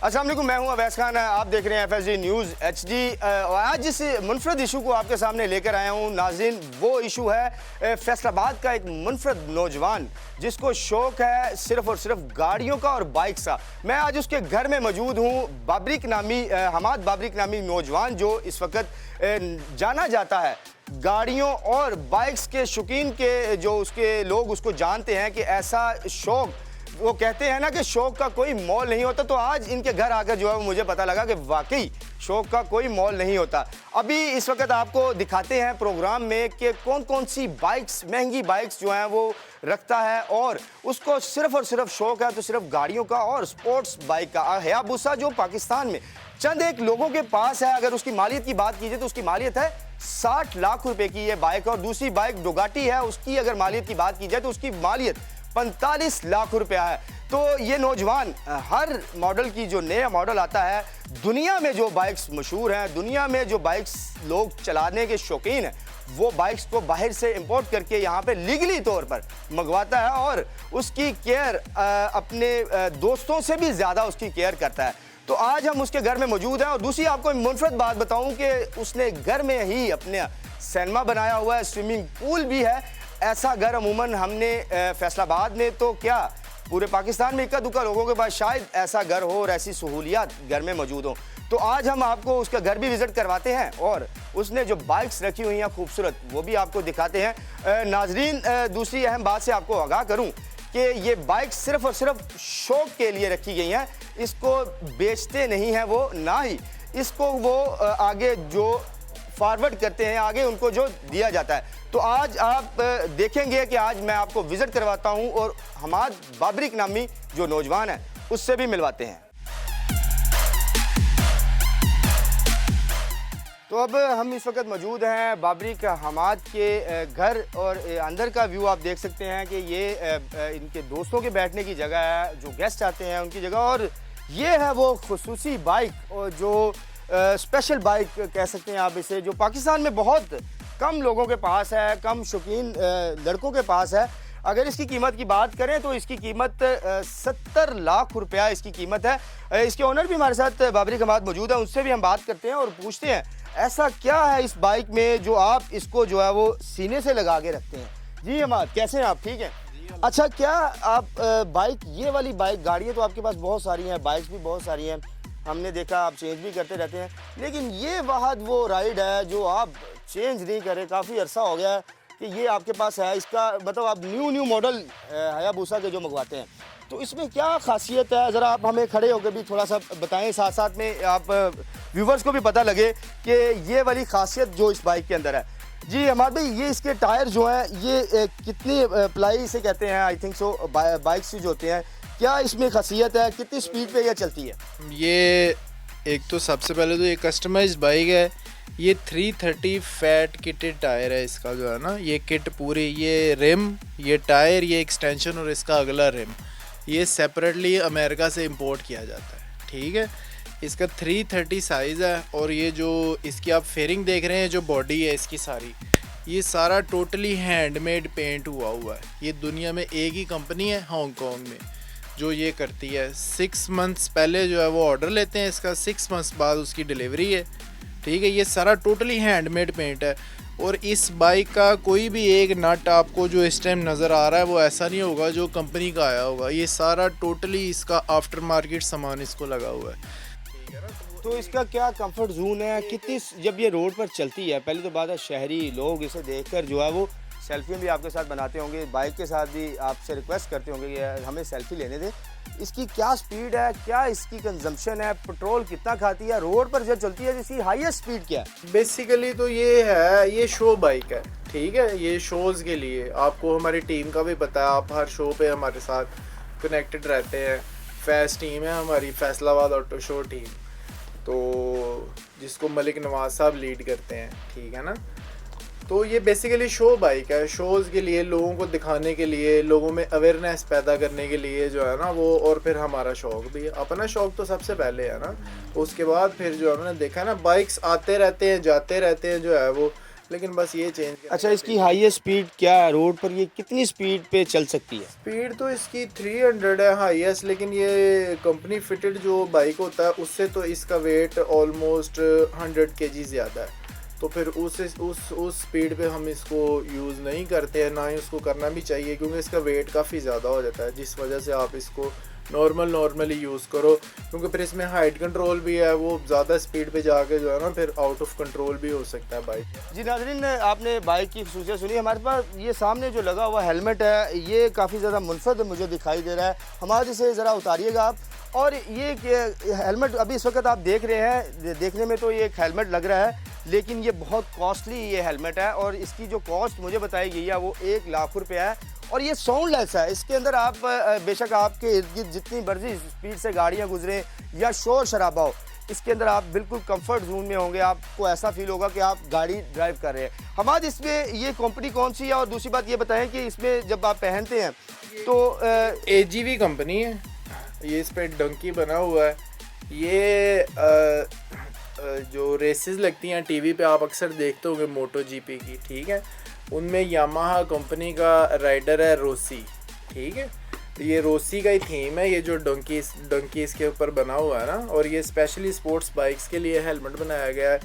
अस्सलाम वालेकुम, मैं हूं अवैस खान। आप देख रहे हैं FSD न्यूज़ HD। आज जिस मुनफरद इशू को आपके सामने लेकर आया हूं नाज़रीन, वो इशू है फैसलाबाद का एक मुनफरद नौजवान जिसको शौक है सिर्फ और सिर्फ गाड़ियों का और बाइक का। मैं आज उसके घर में मौजूद हूं। बाबरिक नामी हमाद बाबरिक नामी नौजवान जो इस वक्त जाना जाता है गाड़ियों और बाइक्स के शौकीन के, जो उसके लोग उसको जानते हैं कि ऐसा शौक, वो कहते हैं ना कि शौक का कोई मोल नहीं होता। तो आज इनके घर आकर जो है मुझे पता लगा कि वाकई शौक का कोई मोल नहीं होता। अभी इस वक्त आपको दिखाते हैं प्रोग्राम में कि कौन कौन सी बाइक्स, महंगी बाइक्स जो हैं वो रखता है और उसको सिर्फ और सिर्फ शौक है तो सिर्फ गाड़ियों का और स्पोर्ट्स बाइक का। हयाबुसा जो पाकिस्तान में चंद एक लोगों के पास है, अगर उसकी मालियत की बात कीजिए तो उसकी मालियत है 60 लाख रुपए की ये बाइक। और दूसरी बाइक डुगाटी है, उसकी अगर मालियत की बात की जाए तो उसकी मालियत 45 लाख रुपया है। तो ये नौजवान हर मॉडल की, जो नया मॉडल आता है, दुनिया में जो बाइक्स मशहूर हैं, दुनिया में जो बाइक्स लोग चलाने के शौकीन हैं, वो बाइक्स को बाहर से इंपोर्ट करके यहाँ पे लीगली तौर पर मंगवाता है और उसकी केयर अपने दोस्तों से भी ज़्यादा उसकी केयर करता है। तो आज हम उसके घर में मौजूद हैं। और दूसरी आपको मुनफरद बात बताऊं कि उसने घर में ही अपने सिनेमा बनाया हुआ है, स्विमिंग पूल भी है। ऐसा घर अमूमन हमने फैसलाबाद में तो क्या पूरे पाकिस्तान में इक्का दुक्का लोगों के पास शायद ऐसा घर हो और ऐसी सहूलियात घर में मौजूद हो। तो आज हम आपको उसका घर भी विजिट करवाते हैं और उसने जो बाइक्स रखी हुई हैं खूबसूरत, वो भी आपको दिखाते हैं। नाजरीन, दूसरी अहम बात से आपको आगाह करूं कि ये बाइक सिर्फ और सिर्फ शौक के लिए रखी गई हैं। इसको बेचते नहीं हैं वो, ना ही इसको वो आगे जो फॉरवर्ड करते हैं, आगे उनको जो दिया जाता है। तो आज आप देखेंगे कि आज मैं आपको विजिट करवाता हूं और हमाद बाबरिक नामी जो नौजवान है उससे भी मिलवाते हैं। तो अब हम इस वक्त मौजूद हैं बाबरिक हमाद के घर और अंदर का व्यू आप देख सकते हैं कि ये इनके दोस्तों के बैठने की जगह है, जो गेस्ट आते हैं उनकी जगह। और ये है वो खुसूसी बाइक और जो स्पेशल बाइक कह सकते हैं आप इसे, जो पाकिस्तान में बहुत कम लोगों के पास है, कम शौकीन लड़कों के पास है। अगर इसकी कीमत की बात करें तो इसकी कीमत 70 लाख रुपया इसकी कीमत है। इसके ओनर भी हमारे साथ बाबरिक हमाद मौजूद है, उनसे भी हम बात करते हैं और पूछते हैं ऐसा क्या है इस बाइक में जो आप इसको जो है वो सीने से लगा के रखते हैं। जी हमाद, कैसे हैं आप? ठीक है। अच्छा, क्या आप बाइक, ये वाली बाइक, गाड़ियाँ तो आपके पास बहुत सारी हैं, बाइक्स भी बहुत सारी हैं, हमने देखा आप चेंज भी करते रहते हैं, लेकिन ये वाहद वो राइड है जो आप चेंज नहीं करे, काफ़ी अरसा हो गया है कि ये आपके पास है। इसका मतलब आप न्यू मॉडल हयाबुसा के जो मंगवाते हैं, तो इसमें क्या खासियत है? ज़रा आप हमें खड़े होकर भी थोड़ा सा बताएं, साथ साथ में आप व्यूवर्स को भी पता लगे कि ये वाली खासियत जो इस बाइक के अंदर है। जी हमाद भाई, ये इसके टायर जो हैं ये कितनी प्लाई से कहते हैं, आई थिंक सो, बाइक्स जो होते हैं, क्या इसमें खासियत है? कितनी स्पीड पे ये चलती है? ये एक तो सबसे पहले तो ये कस्टमाइज्ड बाइक है। ये 330 फैट किटेड टायर है इसका, जो है ना, ये किट पूरी, ये रिम, ये टायर, ये एक्सटेंशन और इसका अगला रिम, ये सेपरेटली अमेरिका से इंपोर्ट किया जाता है। ठीक है, इसका 330 साइज़ है। और ये जो इसकी आप फेयरिंग देख रहे हैं, जो बॉडी है इसकी सारी, ये सारा टोटली हैंडमेड पेंट हुआ है। ये दुनिया में एक ही कंपनी है हांगकांग में जो ये करती है। 6 मंथ्स पहले जो है वो ऑर्डर लेते हैं इसका, 6 मंथ्स बाद उसकी डिलीवरी है। ठीक है, ये सारा टोटली हैंडमेड पेंट है। और इस बाइक का कोई भी एक नट आपको जो इस टाइम नज़र आ रहा है वो ऐसा नहीं होगा जो कंपनी का आया होगा। ये सारा टोटली इसका आफ्टर मार्केट सामान इसको लगा हुआ है। तो इसका क्या कंफर्ट जोन है? कितनी, जब ये रोड पर चलती है, पहले तो बात है शहरी लोग इसे देखकर जो है वो सेल्फी भी आपके साथ बनाते होंगे, बाइक के साथ भी आपसे रिक्वेस्ट करते होंगे कि हमें सेल्फी लेने दें। इसकी क्या स्पीड है, क्या इसकी कंजम्पशन है, पेट्रोल कितना खाती है, रोड पर जब चलती है इसकी हाईएस्ट स्पीड क्या है? बेसिकली तो ये है, ये शो बाइक है। ठीक है, ये शोज़ के लिए, आपको हमारी टीम का भी पता है, आप हर शो पे हमारे साथ कनेक्टेड रहते हैं। फैस टीम है हमारी, फैसलाबाद ऑटो शो टीम, तो जिसको मलिक नवाज साहब लीड करते हैं। ठीक है ना, तो ये बेसिकली शो बाइक है, शोज़ के लिए, लोगों को दिखाने के लिए, लोगों में अवेयरनेस पैदा करने के लिए जो है ना वो। और फिर हमारा शौक़ भी है, अपना शौक़ तो सबसे पहले है ना, उसके बाद फिर जो हमने देखा है ना, बाइक्स आते रहते हैं जाते रहते हैं, जो है वो लेकिन बस ये चेंज। अच्छा, इसकी हाईएस्ट स्पीड क्या है रोड पर, ये कितनी स्पीड पे चल सकती है? स्पीड तो इसकी 300 है हाईएस्ट, लेकिन ये कंपनी फिटेड जो बाइक होता है उससे तो इसका वेट ऑलमोस्ट 100 kg ज़्यादा है, तो फिर उस स्पीड पे हम इसको यूज़ नहीं करते हैं, ना ही उसको करना भी चाहिए, क्योंकि इसका वेट काफ़ी ज़्यादा हो जाता है, जिस वजह से आप इसको नॉर्मली यूज़ करो, क्योंकि फिर इसमें हाइट कंट्रोल भी है, वो ज़्यादा स्पीड पे जाके जो है ना फिर आउट ऑफ कंट्रोल भी हो सकता है बाइक। जी नाज़रीन, आपने बाइक की खसूसियत सुनी। हमारे पास ये सामने जो लगा हुआ हेलमेट है, ये काफ़ी ज़्यादा मुनफरद मुझे दिखाई दे रहा है। हमारे से ज़रा उतारिएगा आप। और ये हेलमेट अभी इस वक्त आप देख रहे हैं, देखने में तो ये एक हेलमेट लग रहा है, लेकिन ये बहुत कॉस्टली ये हेलमेट है, और इसकी जो कॉस्ट मुझे बताई गई है वो 1 लाख रुपये है। और ये साउंडलेस है, इसके अंदर आप बेशक आपके इर्द गिर्द जितनी मर्जी स्पीड से गाड़ियाँ गुजरें या शोर शराबा हो, इसके अंदर आप बिल्कुल कंफर्ट जोन में होंगे, आपको ऐसा फील होगा कि आप गाड़ी ड्राइव कर रहे हैं। हमारे इसमें ये कंपनी कौन सी है, और दूसरी बात ये बताएं कि इसमें जब आप पहनते हैं तो AGV कंपनी है, ये इस पर डंकी बना हुआ है। ये जो रेसेस लगती हैं टीवी पे आप अक्सर देखते होंगे मोटो GP की, ठीक है, उनमें यामाहा कंपनी का राइडर है रोसी, ठीक है, तो ये रोसी का ही थीम है, ये जो डंकी इसके ऊपर बना हुआ है ना, और ये स्पेशली स्पोर्ट्स बाइक्स के लिए हेलमेट बनाया गया है।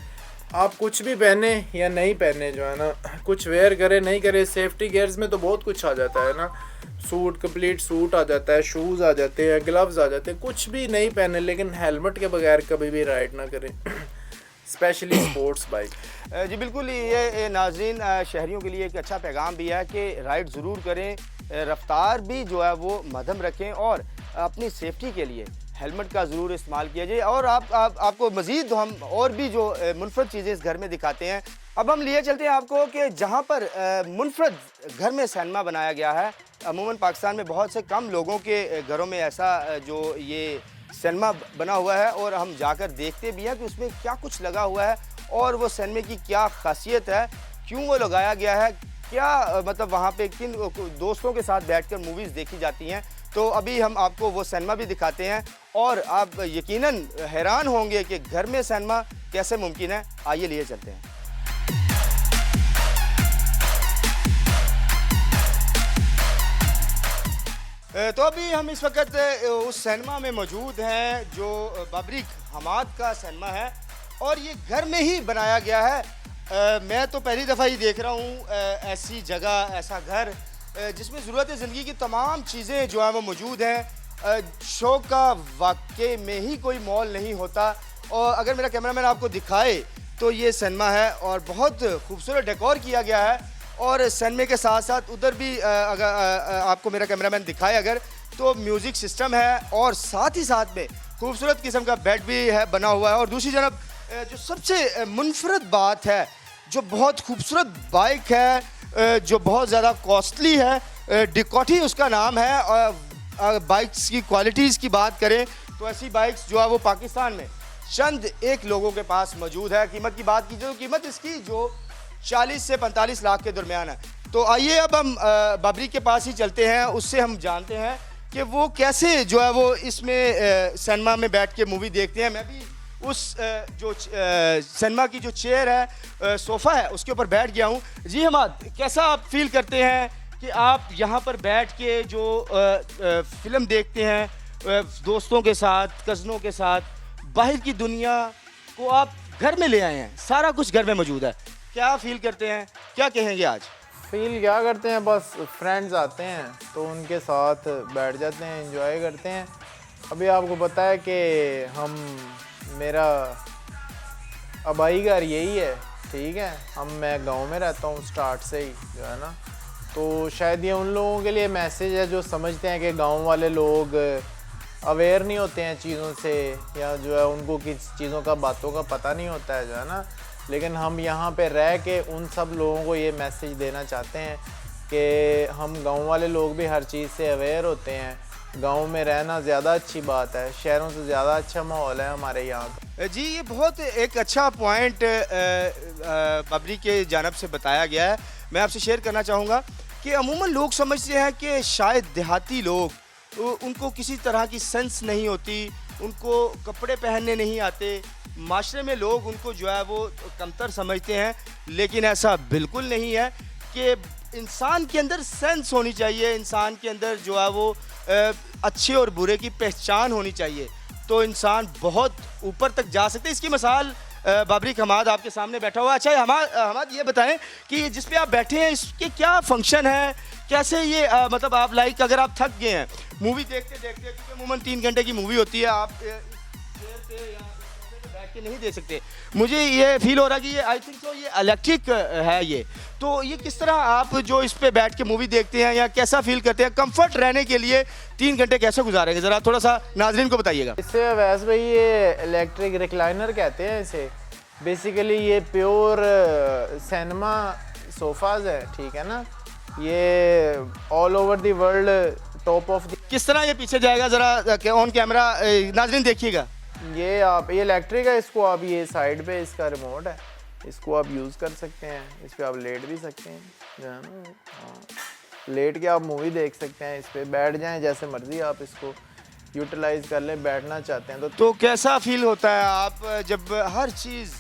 आप कुछ भी पहने या नहीं पहने जो है ना, कुछ वेयर करे नहीं करे, सेफ्टी गियर्स में तो बहुत कुछ आ जाता है ना, सूट, कंप्लीट सूट आ जाता है, शूज़ आ जाते हैं, ग्लव्स आ जाते हैं, कुछ भी नहीं पहने, लेकिन हेलमेट के बगैर कभी भी राइड ना करें, स्पेशली स्पोर्ट्स बाइक। जी बिल्कुल, ये नाज़रीन शहरियों के लिए एक अच्छा पैगाम भी है कि राइड ज़रूर करें, रफ्तार भी जो है वो मध्यम रखें, और अपनी सेफ्टी के लिए हेलमेट का ज़रूर इस्तेमाल किया जाए। और आपको मज़ीद हम और भी जो मुनफरद चीज़ें इस घर में दिखाते हैं। अब हम लिए चलते हैं आपको कि जहाँ पर मुनफरद घर में सिनेमा बनाया गया है। अमूमन पाकिस्तान में बहुत से कम लोगों के घरों में ऐसा जो ये सिनेमा बना हुआ है, और हम जाकर देखते भी हैं कि उसमें क्या कुछ लगा हुआ है, और वो सिनेमे की क्या खासियत है, क्यों वो लगाया गया है, क्या मतलब वहाँ पे किन दोस्तों के साथ बैठकर मूवीज़ देखी जाती हैं। तो अभी हम आपको वो सिनेमा भी दिखाते हैं, और आप यकीनन हैरान होंगे कि घर में सिनेमा कैसे मुमकिन है। आइए लिए चलते हैं। तो अभी हम इस वक्त उस सिनेमा में मौजूद हैं जो बाबरिक हमाद का सिनेमा है, और ये घर में ही बनाया गया है। मैं तो पहली दफ़ा ही देख रहा हूँ ऐसी जगह, ऐसा घर जिसमें ज़रूरत ज़िंदगी की तमाम चीज़ें जो है वो मौजूद हैं। शौक़ का वाकई में ही कोई मोल नहीं होता। और अगर मेरा कैमरामैन आपको दिखाए तो ये सिनेमा है, और बहुत खूबसूरत डेकोर किया गया है, और सिनेमे के साथ साथ उधर भी अगर आपको मेरा कैमरामैन दिखाए अगर, तो म्यूज़िक सिस्टम है, और साथ ही साथ में खूबसूरत किस्म का बेड भी है बना हुआ है। और दूसरी तरफ जो सबसे मुनफरद बात है, जो बहुत खूबसूरत बाइक है, जो बहुत ज़्यादा कॉस्टली है, डिकोटी उसका नाम है। और बाइक्स की क्वालिटीज़ की बात करें तो ऐसी बाइक्स जो है वो पाकिस्तान में चंद एक लोगों के पास मौजूद है। कीमत की बात कीजिए तो कीमत इसकी जो 40 से 45 लाख के दरमियान है। तो आइए अब हम बाबरी के पास ही चलते हैं, उससे हम जानते हैं कि वो कैसे जो है वो इसमें सिनेमा में बैठ के मूवी देखते हैं। मैं भी उस जो सिनेमा की जो चेयर है, सोफ़ा है, उसके ऊपर बैठ गया हूँ। जी हमाद, कैसा आप फील करते हैं कि आप यहाँ पर बैठ के जो फिल्म देखते हैं दोस्तों के साथ, कज़नों के साथ, बाहर की दुनिया को आप घर में ले आए हैं, सारा कुछ घर में मौजूद है, क्या फील करते हैं, क्या कहेंगे आज? फील क्या करते हैं, बस फ्रेंड्स आते हैं तो उनके साथ बैठ जाते हैं, एंजॉय करते हैं। अभी आपको पता है कि मेरा आबाई घर यही है, ठीक है, मैं गांव में रहता हूँ स्टार्ट से ही जो है ना, तो शायद ये उन लोगों के लिए मैसेज है जो समझते हैं कि गांव वाले लोग अवेयर नहीं होते हैं चीज़ों से, या जो है उनको किस चीज़ों का, बातों का पता नहीं होता है जो है ना। लेकिन हम यहाँ पे रह के उन सब लोगों को ये मैसेज देना चाहते हैं कि हम गांव वाले लोग भी हर चीज़ से अवेयर होते हैं। गांव में रहना ज़्यादा अच्छी बात है, शहरों से ज़्यादा अच्छा माहौल है हमारे यहाँ का। जी, ये बहुत एक अच्छा पॉइंट बाबरी के जानब से बताया गया है। मैं आपसे शेयर करना चाहूँगा कि अमूमन लोग समझते हैं कि शायद देहाती लोग, उनको किसी तरह की सेंस नहीं होती, उनको कपड़े पहनने नहीं आते, माशरे में लोग उनको जो है वो कमतर समझते हैं, लेकिन ऐसा बिल्कुल नहीं है कि इंसान के अंदर सेंस होनी चाहिए, इंसान के अंदर जो है वो अच्छे और बुरे की पहचान होनी चाहिए, तो इंसान बहुत ऊपर तक जा सकते हैं। इसकी मिसाल बाबरिक हमाद आपके सामने बैठा हुआ है। अच्छा हमाद ये बताएं कि जिस पे आप बैठे हैं इसके क्या फंक्शन है, कैसे ये मतलब आप लाइक अगर आप थक गए हैं मूवी देखते देखते, क्योंकि अमूमन 3 घंटे की मूवी होती है, आप चेयर पे या सोफे पे बैठ के नहीं देख सकते, मुझे ये फील हो रहा है कि ये आई थिंक सो ये इलेक्ट्रिक है ये, तो ये किस तरह आप जो इस पे बैठ के मूवी देखते हैं या कैसा फील करते हैं, कंफर्ट रहने के लिए 3 घंटे कैसे गुजारेंगे, ज़रा थोड़ा सा नाजरीन को बताइएगा। इससे वैसे भाई ये इलेक्ट्रिक रिक्लाइनर कहते हैं इसे। बेसिकली ये प्योर सिनेमा सोफाज है, ठीक है ना। ये all over the world top of the. किस तरह ये पीछे जाएगा, ज़रा ऑन कैमरा नाजरीन देखिएगा। ये आप ये इलेक्ट्रिक है, इसको आप ये साइड पे इसका रिमोट है, इसको आप यूज़ कर सकते हैं, इस पर आप लेट भी सकते हैं, जो है ना। हाँ, लेट के आप मूवी देख सकते हैं, इस पर बैठ जाएं जैसे मर्जी आप इसको यूटिलाइज कर लें, बैठना चाहते हैं तो कैसा फील होता है आप जब हर चीज़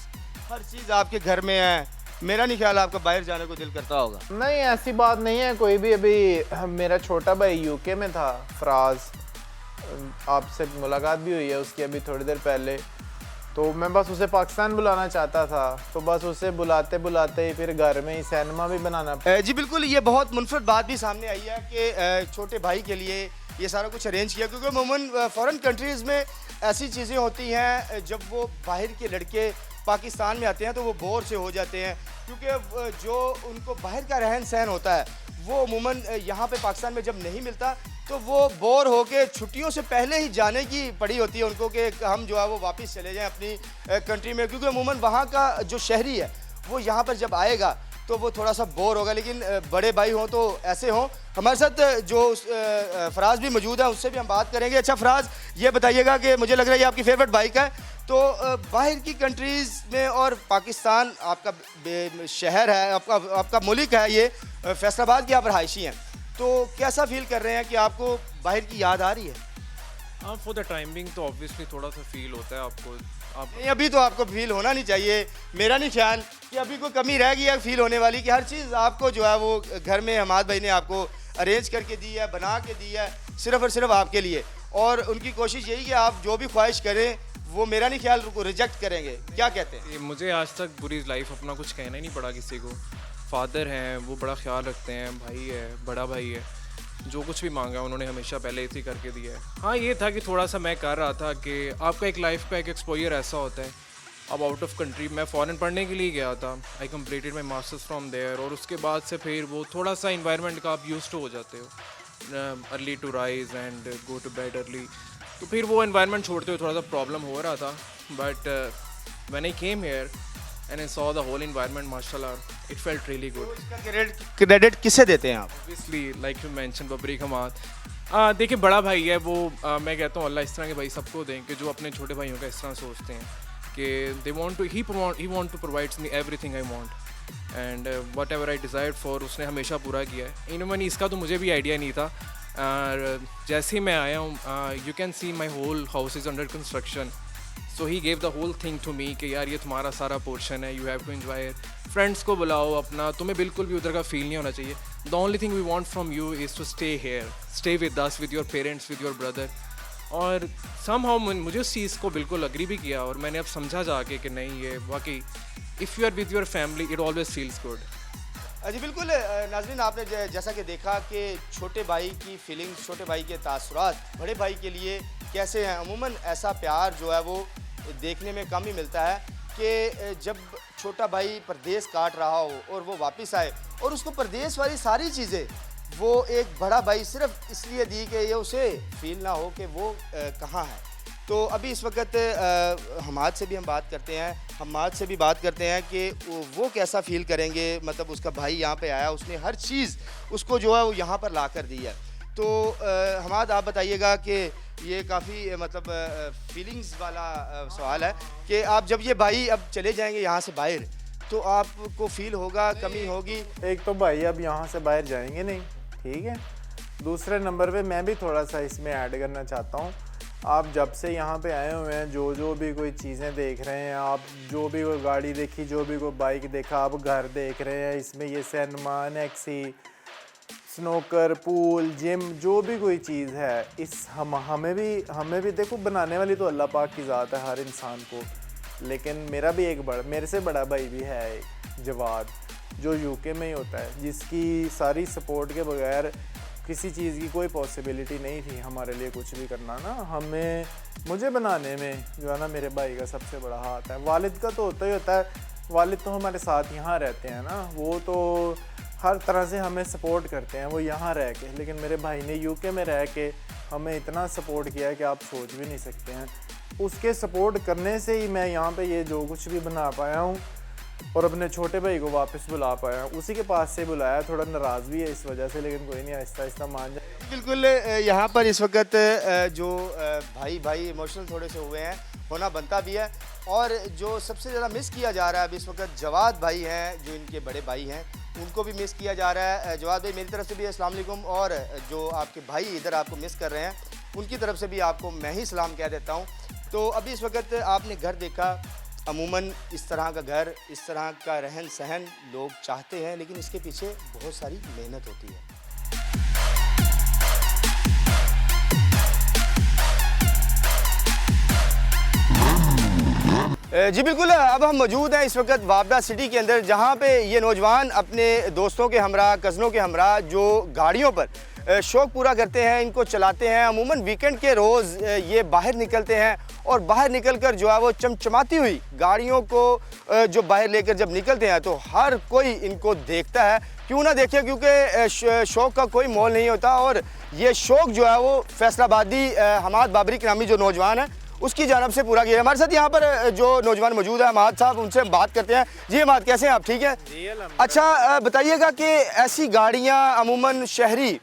आपके घर में है? मेरा नहीं ख्याल आपका बाहर जाने को दिल करता होगा। नहीं, ऐसी बात नहीं है कोई भी। अभी मेरा छोटा भाई यूके में था, फराज, आपसे मुलाकात भी हुई है उसकी अभी थोड़ी देर पहले, तो मैं बस उसे पाकिस्तान बुलाना चाहता था, तो बस उसे बुलाते बुलाते ही फिर घर में ही सिनेमा भी बनाना। जी बिल्कुल, ये बहुत मुनफरद बात भी सामने आई है कि छोटे भाई के लिए ये सारा कुछ अरेंज किया, क्योंकि अमूमन फ़ॉरेन कंट्रीज़ में ऐसी चीज़ें होती हैं जब वो बाहर के लड़के पाकिस्तान में आते हैं तो वो बोर से हो जाते हैं, क्योंकि जो उनको बाहर का रहन सहन होता है वो अमूमन यहाँ पे पाकिस्तान में जब नहीं मिलता, तो वो बोर होके छुट्टियों से पहले ही जाने की पड़ी होती है उनको कि हम जो है वो वापस चले जाएं अपनी कंट्री में, क्योंकि अमूमन वहाँ का जो शहरी है वो यहाँ पर जब आएगा तो वो थोड़ा सा बोर होगा। लेकिन बड़े भाई हों तो ऐसे हों। हमारे साथ जो फराज भी मौजूद है उससे भी हम बात करेंगे। अच्छा फराज, ये बताइएगा कि मुझे लग रहा है ये आपकी फेवरेट बाइक है, तो बाहर की कंट्रीज़ में और पाकिस्तान आपका शहर है, आपका मुल्क है, ये फैसलाबाद की आप रहायशी हैं, तो कैसा फील कर रहे हैं कि आपको बाहर की याद आ रही है? हाँ, फॉर द टाइमिंग तो ऑब्वियसली थोड़ा सा फील होता है आपको। आप नहीं, अभी तो आपको फील होना नहीं चाहिए, मेरा नहीं ख्याल कि अभी कोई कमी रह गई है फील होने वाली, कि हर चीज़ आपको जो है वो घर में हमाद भाई ने आपको अरेंज करके दी है, बना के दी है, सिर्फ़ और सिर्फ आपके लिए, और उनकी कोशिश यही कि आप जो भी ख्वाहिश करें वो मेरा नहीं ख्याल को रिजेक्ट करेंगे। क्या कहते हैं? मुझे आज तक बुरी लाइफ अपना कुछ कहना ही नहीं पड़ा किसी को। फादर हैं, वो बड़ा ख्याल रखते हैं, भाई है, बड़ा भाई है, जो कुछ भी मांगा उन्होंने हमेशा पहले इसी करके दिया है। हाँ, ये था कि थोड़ा सा मैं कर रहा था कि आपका एक लाइफ का एक एक्सपोजर ऐसा होता है, अब आउट ऑफ कंट्री मैं फ़ॉरेन पढ़ने के लिए गया था, I completed my masters from there, और उसके बाद से फिर वो थोड़ा सा इन्वायरमेंट का आप यूज्ड टू हो जाते हो, early to rise and go to bed early, तो फिर वो इन्वायरमेंट छोड़ते हुए थोड़ा सा प्रॉब्लम हो रहा था। But when I came here and I saw the whole environment, mashallah, it felt really good. तो इसका क्रेडिट किसे देते हैं आप? Obviously, like you mentioned, बाबरिक Hammad. देखिए, बड़ा भाई है वो, मैं कहता हूँ अल्लाह इस तरह के भाई सबको दें कि जो अपने छोटे भाइयों का इस तरह सोचते हैं कि they want to provide me everything I want and whatever I desired for, उसने हमेशा पूरा किया है। इनमें इसका तो मुझे भी आइडिया नहीं था। जैसे ही मैं आया हूँ, you can see my whole house is under construction. So he gave the whole thing to me कि यार ये तुम्हारा सारा पोर्शन है, you have to enjoy it. Friends को बुलाओ अपना, तुम्हें बिल्कुल भी उधर का फील नहीं होना चाहिए। The only thing we want from you is to stay here, stay with us, with your parents, with your brother. और somehow मुझे उस चीज़ को बिल्कुल अग्री भी किया, और मैंने अब समझा जाके कि नहीं, ये वाकई if you are with your family it always feels good. जी बिल्कुल नाज़रीन, आपने जैसा कि देखा कि छोटे भाई की फीलिंग्स, छोटे भाई के तासुरात बड़े भाई के लिए कैसे हैं। अमूमन ऐसा प्यार जो है वो देखने में कम ही मिलता है कि जब छोटा भाई परदेश काट रहा हो और वो वापस आए और उसको परदेश वाली सारी चीज़ें वो एक बड़ा भाई सिर्फ इसलिए दी कि ये उसे फील ना हो कि वो कहाँ है। तो अभी इस वक्त हमाद से भी हम बात करते हैं, हमाद से भी बात करते हैं कि वो कैसा फ़ील करेंगे, मतलब उसका भाई यहाँ पे आया, उसने हर चीज़ उसको जो है वो यहाँ पर ला कर दी है। तो हमाद, आप बताइएगा कि ये काफ़ी मतलब फीलिंग्स वाला सवाल है कि आप जब ये भाई अब चले जाएंगे यहाँ से बाहर तो आपको फील होगा, कमी होगी? एक तो भाई अब यहाँ से बाहर जाएंगे नहीं, ठीक है। दूसरे नंबर पे मैं भी थोड़ा सा इसमें ऐड करना चाहता हूँ आप जब से यहाँ पे आए हुए हैं, जो भी कोई चीज़ें देख रहे हैं, आप जो भी कोई गाड़ी देखी, जो भी कोई बाइक देखा, आप घर देख रहे हैं, इसमें ये सिनेमा, नेक्सी, स्नोकर, पूल, जिम, जो भी कोई चीज़ है, इस हमें भी देखो, बनाने वाली तो अल्लाह पाक की ज़ात है हर इंसान को। लेकिन मेरे से बड़ा भाई भी है एक, जवाद, जो यूके में ही होता है, जिसकी सारी सपोर्ट के बगैर किसी चीज़ की कोई पॉसिबिलिटी नहीं थी हमारे लिए कुछ भी करना ना। मुझे बनाने में जो है ना, मेरे भाई का सबसे बड़ा हाथ है। वालिद का तो होता ही होता है, वालिद तो हमारे साथ यहाँ रहते हैं ना, वो तो हर तरह से हमें सपोर्ट करते हैं, वो यहाँ रह के। लेकिन मेरे भाई ने यूके में रह के हमें इतना सपोर्ट किया है कि आप सोच भी नहीं सकते हैं। उसके सपोर्ट करने से ही मैं यहाँ पे ये जो कुछ भी बना पाया हूँ और अपने छोटे भाई को वापस बुला पाया हूँ। उसी के पास से बुलाया, थोड़ा नाराज़ भी है इस वजह से, लेकिन कोई नहीं, आहिस्ता आहिस्ता मान जाए। बिल्कुल, यहाँ पर इस वक्त जो भाई इमोशनल थोड़े से हुए हैं, होना बनता भी है। और जो सबसे ज़्यादा मिस किया जा रहा है अभी इस वक्त जवाद भाई हैं, जो इनके बड़े भाई हैं, उनको भी मिस किया जा रहा है। जवाद भाई, मेरी तरफ से भी अस्सलाम वालेकुम, और जो आपके भाई इधर आपको मिस कर रहे हैं, उनकी तरफ से भी आपको मैं ही सलाम कह देता हूँ। तो अभी इस वक्त आपने घर देखा, अमूमन इस तरह का घर, इस तरह का रहन सहन लोग चाहते हैं, लेकिन इसके पीछे बहुत सारी मेहनत होती है। जी बिल्कुल, अब हम मौजूद हैं इस वक्त वापडा सिटी के अंदर, जहां पे ये नौजवान अपने दोस्तों के हमरा, कज़नों के हमरा, जो गाड़ियों पर शौक़ पूरा करते हैं, इनको चलाते हैं। अमूमन वीकेंड के रोज़ ये बाहर निकलते हैं और बाहर निकलकर जो है वो चमचमाती हुई गाड़ियों को जो बाहर लेकर जब निकलते हैं तो हर कोई इनको देखता है। क्यों ना देखे, क्योंकि शौक़ का कोई मोल नहीं होता। और ये शौक़ जो है वो फैसलाबादी हमाद बाबरी के नामी जो नौजवान है उसकी जानब से पूरा किया। हमारे साथ यहाँ पर जो नौजवान मौजूद है, हमाद साहब, उनसे बात करते हैं। जी हमाद, कैसे हैं आप? ठीक है। अच्छा, बताइएगा कि ऐसी गाड़ियाँ अमूमन शहरी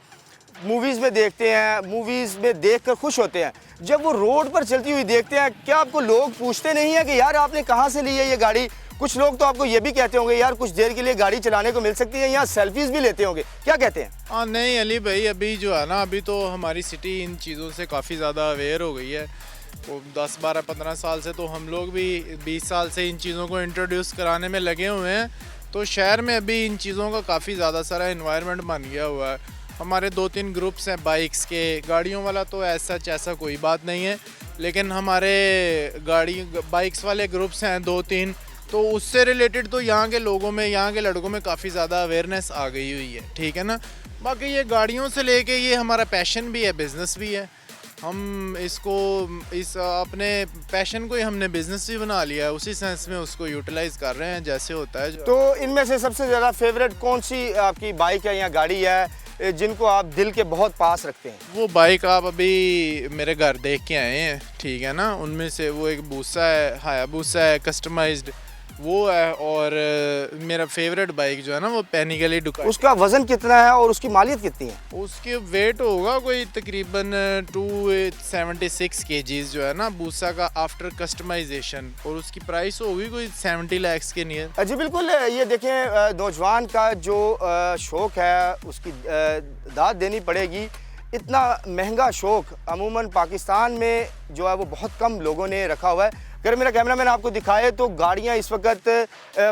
मूवीज़ में देखते हैं, मूवीज़ में देखकर खुश होते हैं, जब वो रोड पर चलती हुई देखते हैं, क्या आपको लोग पूछते नहीं हैं कि यार आपने कहाँ से ली है ये गाड़ी? कुछ लोग तो आपको ये भी कहते होंगे यार कुछ देर के लिए गाड़ी चलाने को मिल सकती है, यहाँ सेल्फीज़ भी लेते होंगे, क्या कहते हैं? हाँ नहीं अली भाई, अभी जो है ना, अभी तो हमारी सिटी इन चीज़ों से काफ़ी ज़्यादा अवेयर हो गई है। वो 10, 12, 15 साल से, तो हम लोग भी 20 साल से इन चीज़ों को इंट्रोड्यूस कराने में लगे हुए हैं। तो शहर में अभी इन चीज़ों का काफ़ी ज़्यादा सारा इन्वायरमेंट बन गया हुआ है। हमारे 2-3 ग्रुप्स हैं बाइक्स के, गाड़ियों वाला तो ऐसा कोई बात नहीं है, लेकिन हमारे बाइक्स वाले ग्रुप्स हैं 2-3, तो उससे रिलेटेड तो यहाँ के लोगों में, यहाँ के लड़कों में काफ़ी ज़्यादा अवेयरनेस आ गई हुई है। ठीक है ना। बाकी ये गाड़ियों से लेके ये हमारा पैशन भी है, बिज़नेस भी है। हम इस अपने पैशन को ही हमने बिज़नेस भी बना लिया है, उसी सेंस में उसको यूटिलाइज़ कर रहे हैं जैसे होता है। तो इनमें से सबसे ज़्यादा फेवरेट कौन सी आपकी बाइक है या गाड़ी है जिनको आप दिल के बहुत पास रखते हैं? वो बाइक आप अभी मेरे घर देख के आए हैं, ठीक है ना। उनमें से वो एक बूसा है, हायाबूसा है, कस्टमाइज्ड वो है, और मेरा फेवरेट बाइक जो है ना वो पेनिगली डुकाटी। उसका वज़न कितना है और उसकी मालियत कितनी है? उसके वेट होगा कोई तकरीबन 276 kgs जो है ना बूसा का, आफ्टर कस्टमाइजेशन, और उसकी प्राइस होगी कोई 70 लाख के नियर। जी बिल्कुल, ये देखें, नौजवान का जो शौक़ है उसकी दाद देनी पड़ेगी। इतना महंगा शौक़ अमूमन पाकिस्तान में जो है वो बहुत कम लोगों ने रखा हुआ है। अगर मेरा कैमरामैन आपको दिखाए तो गाड़ियाँ इस वक्त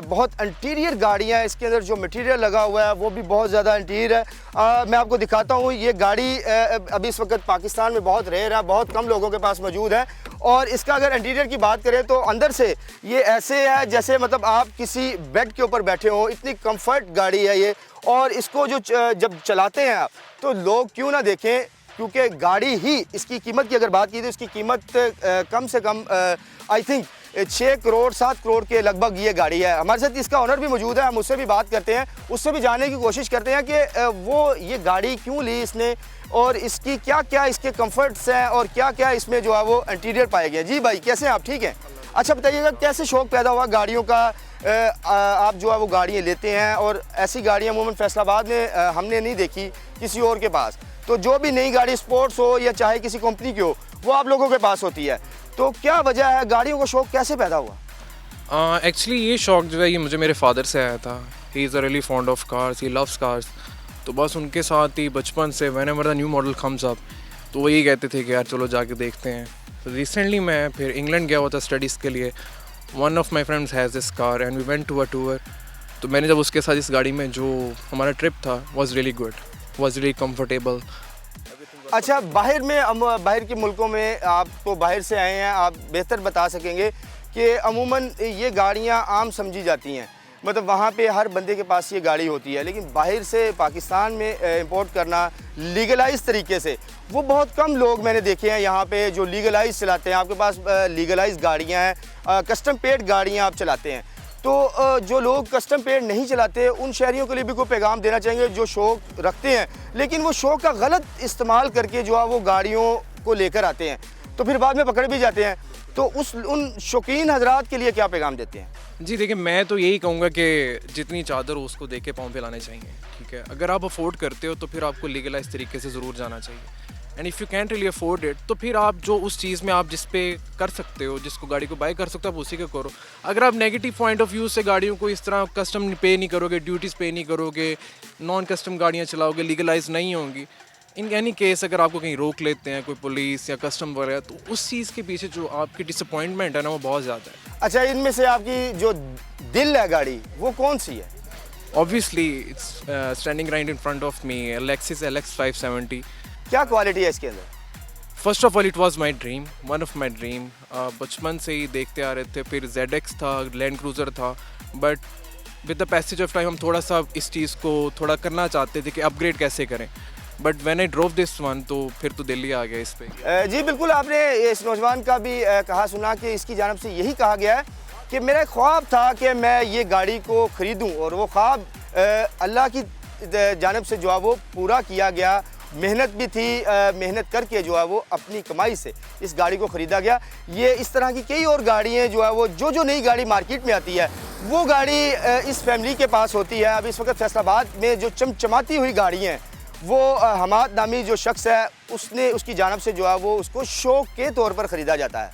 बहुत इंटीरियर गाड़ियाँ, इसके अंदर जो मटेरियल लगा हुआ है वो भी बहुत ज़्यादा इंटीरियर है। मैं आपको दिखाता हूँ, ये गाड़ी अभी इस वक्त पाकिस्तान में बहुत रेयर है, बहुत कम लोगों के पास मौजूद है। और इसका अगर इंटीरियर की बात करें तो अंदर से ये ऐसे है जैसे मतलब आप किसी बेड के ऊपर बैठे हो, इतनी कंफर्ट गाड़ी है ये। और इसको जो जब चलाते हैं आप तो लोग क्यों ना देखें, क्योंकि गाड़ी ही, इसकी कीमत की अगर बात की तो इसकी कीमत कम से कम आई थिंक 6 करोड़ 7 करोड़ के लगभग ये गाड़ी है। हमारे साथ इसका ओनर भी मौजूद है, हम उससे भी बात करते हैं, उससे भी जानने की कोशिश करते हैं कि वो ये गाड़ी क्यों ली इसने और इसकी क्या क्या इसके कंफर्ट्स हैं और क्या क्या इसमें जो है वो इंटीरियर पाए गए। जी भाई, कैसे हैं आप? ठीक हैं। अच्छा बताइएगा, कैसे शौक़ पैदा हुआ गाड़ियों का? आप जो है वो गाड़ियाँ लेते हैं और ऐसी गाड़ियाँ अमूमन फैसलाबाद में हमने नहीं देखी किसी और के पास। तो जो भी नई गाड़ी स्पोर्ट्स हो या चाहे किसी कंपनी की हो, वो आप लोगों के पास होती है। तो क्या वजह है, गाड़ियों का शौक़ कैसे पैदा हुआ? एक्चुअली ये शौक़ जो है ये मुझे मेरे फादर से आया था। He is a really fond of cars, he loves cars. तो बस उनके साथ ही बचपन से whenever the new model comes up, तो वही कहते थे कि यार चलो जाके देखते हैं। तो रिसेंटली मैं फिर इंग्लैंड गया हुआ था स्टडीज़ के लिए। One of my friends has this car and we went to a tour. तो मैंने जब उसके साथ इस गाड़ी में जो हमारा ट्रिप था was really good, was really comfortable. अच्छा, बाहर में बाहर के मुल्कों में आप तो बाहर से आए हैं, आप बेहतर बता सकेंगे कि अमूमन ये गाड़ियाँ आम समझी जाती हैं, मतलब वहाँ पे हर बंदे के पास ये गाड़ी होती है, लेकिन बाहर से पाकिस्तान में इंपोर्ट करना लीगलाइज तरीके से वो बहुत कम लोग मैंने देखे हैं यहाँ पे जो लीगलाइज चलाते हैं। आपके पास लीगलाइज गाड़ियाँ हैं, कस्टम पेड गाड़ियाँ आप चलाते हैं। तो जो लोग कस्टम पेड नहीं चलाते उन शहरियों के लिए भी कोई पैगाम देना चाहेंगे जो शौक़ रखते हैं लेकिन वो शौक़ का गलत इस्तेमाल करके जो है वो गाड़ियों को लेकर आते हैं तो फिर बाद में पकड़ भी जाते हैं, तो उन शौकीन हजरात के लिए क्या पैगाम देते हैं? जी देखिए, मैं तो यही कहूँगा कि जितनी चादर हो उसको देख के पाँव पे लाने चाहिए, ठीक है। अगर आप अफोर्ड करते हो तो फिर आपको लीगलाइज तरीके से ज़रूर जाना चाहिए। And if you can't really afford it तो फिर आप जो उस चीज़ में आप जिस पे कर सकते हो, जिसको गाड़ी को बाय कर सकते हो, आप उसी का करो। अगर आप नेगेटिव पॉइंट ऑफ व्यू से गाड़ियों को इस तरह कस्टम पे नहीं करोगे, ड्यूटीज़ पे नहीं करोगे, नॉन कस्टम गाड़ियाँ चलाओगे, लीगलाइज नहीं होंगी, इन एनी केस अगर आपको कहीं रोक लेते हैं कोई पुलिस या कस्टम वगैरह, तो उस चीज़ के पीछे जो आपकी डिसअपॉइंटमेंट है ना वो बहुत ज़्यादा है। अच्छा, इनमें से आपकी जो दिल है गाड़ी वो कौन सी है? Obviously it's standing right in front of me, Lexus LX 570। क्या क्वालिटी है इसके अंदर? First of all it was my dream, one of my dream. बचपन से ही देखते आ रहे थे। फिर ZX था, लैंड क्रूज़र था, but with the passage of time हम थोड़ा सा इस चीज़ को थोड़ा करना चाहते थे कि अपग्रेड कैसे करें। But when I drove this one तो फिर तो दिल्ली आ गया इस पे। जी बिल्कुल, आपने इस नौजवान का भी कहा सुना कि इसकी जानब से यही कहा गया है कि मेरा एक ख्वाब था कि मैं ये गाड़ी को ख़रीदूं और वो ख्वाब अल्लाह की जानब से जो है वो पूरा किया गया। मेहनत भी थी, मेहनत करके जो है वो अपनी कमाई से इस गाड़ी को ख़रीदा गया। ये इस तरह की कई और गाड़ियाँ जो है वो जो नई गाड़ी मार्केट में आती है वो गाड़ी इस फैमिली के पास होती है। अब इस वक्त फैसलाबाद में जो चमचमाती हुई गाड़ी हैं वो हमाद नामी जो शख्स है उसने उसकी जानब से जो है वो उसको शौक़ के तौर पर ख़रीदा जाता है।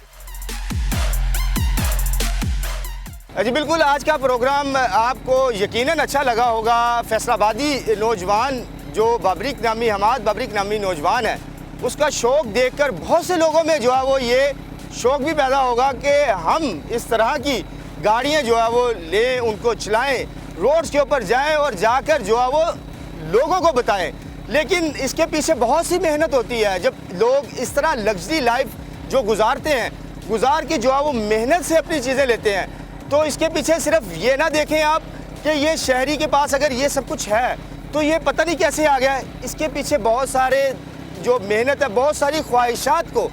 जी बिल्कुल, आज का प्रोग्राम आपको यकीनन अच्छा लगा होगा। फैसलाबादी नौजवान जो बाबरिक नामी हमाद बाबरिक नामी नौजवान है उसका शौक़ देखकर बहुत से लोगों में जो है वो ये शौक़ भी पैदा होगा कि हम इस तरह की गाड़ियाँ जो है वो लें, उनको चलाएं, रोड्स के ऊपर जाएं और जाकर जो है वो लोगों को बताएं। लेकिन इसके पीछे बहुत सी मेहनत होती है। जब लोग इस तरह लग्जरी लाइफ जो गुजारते हैं, गुजार के जो है वो मेहनत से अपनी चीज़ें लेते हैं, तो इसके पीछे सिर्फ ये ना देखें आप कि ये शहरी के पास अगर ये सब कुछ है तो ये पता नहीं कैसे आ गया है। इसके पीछे बहुत सारे जो मेहनत है, बहुत सारी ख्वाहिशात को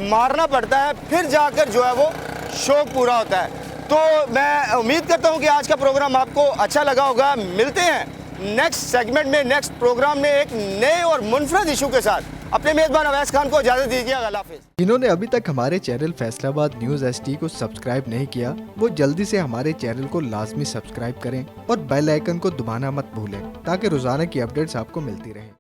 मारना पड़ता है, फिर जाकर जो है वो शौक़ पूरा होता है। तो मैं उम्मीद करता हूँ कि आज का प्रोग्राम आपको अच्छा लगा होगा। मिलते हैं नेक्स्ट सेगमेंट में, नेक्स्ट प्रोग्राम में एक नए और मुनफरद इशू के साथ। अपने मेज़बान अवैस खान को इजाज़त दीजिए। अल्लाह हाफ़िज़। जिन्होंने अभी तक हमारे चैनल फैसलाबाद न्यूज़ HD को सब्सक्राइब नहीं किया वो जल्दी से हमारे चैनल को लाजमी सब्सक्राइब करें और बेल आइकन को दबाना मत भूलें ताकि रोज़ाना की अपडेट्स आपको मिलती रहें।